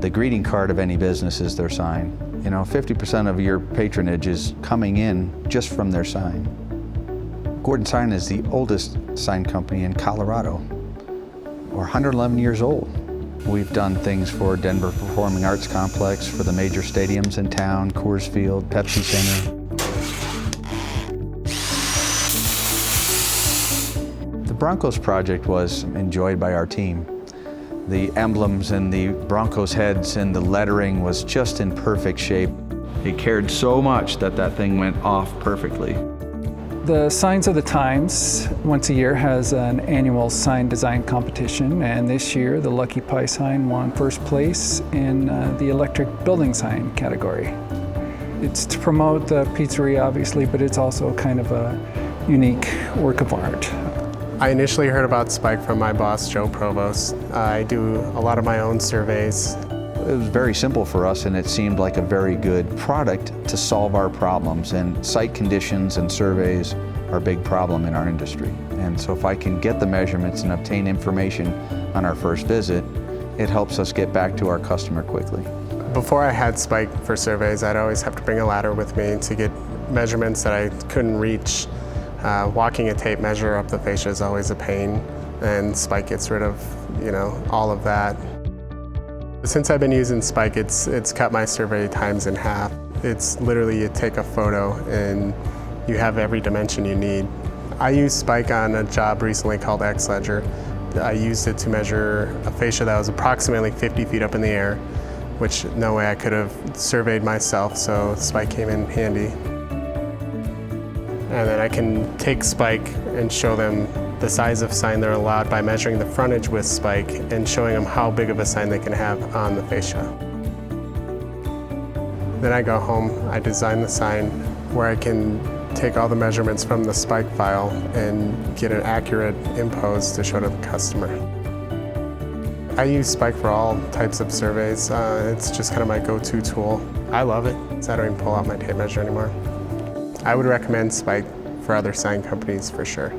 The greeting card of any business is their sign. 50% of your patronage is coming in just from their sign. Gordon Sign is the oldest sign company in Colorado. We're 111 years old. We've done things for Denver Performing Arts Complex, for the major stadiums in town, Coors Field, Pepsi Center. The Broncos project was enjoyed by our team. The emblems and the Broncos heads and the lettering was just in perfect shape. They cared so much that that thing went off perfectly. The Signs of the Times once a year has an annual sign design competition, and this year the Lucky Pie sign won first place in the electric building sign category. It's to promote the pizzeria, obviously, but it's also kind of a unique work of art. I initially heard about Spike from my boss, Joe Provost. I do a lot of my own surveys. It was very simple for us, and it seemed like a very good product to solve our problems. And site conditions and surveys are a big problem in our industry. And so if I can get the measurements and obtain information on our first visit, it helps us get back to our customer quickly. Before I had Spike for surveys, I'd always have to bring a ladder with me to get measurements that I couldn't reach. Walking a tape measure up the fascia is always a pain, and Spike gets rid of, all of that. Since I've been using Spike, it's cut my survey times in half. It's literally you take a photo and you have every dimension you need. I used Spike on a job recently called X-Ledger. I used it to measure a fascia that was approximately 50 feet up in the air, which no way I could have surveyed myself, so Spike came in handy. And then I can take Spike and show them the size of sign they're allowed by measuring the frontage with Spike and showing them how big of a sign they can have on the fascia. Then I go home, I design the sign where I can take all the measurements from the Spike file and get an accurate impose to show to the customer. I use Spike for all types of surveys. It's just kind of my go-to tool. I love it, so I don't even pull out my tape measure anymore. I would recommend Spike for other sign companies for sure.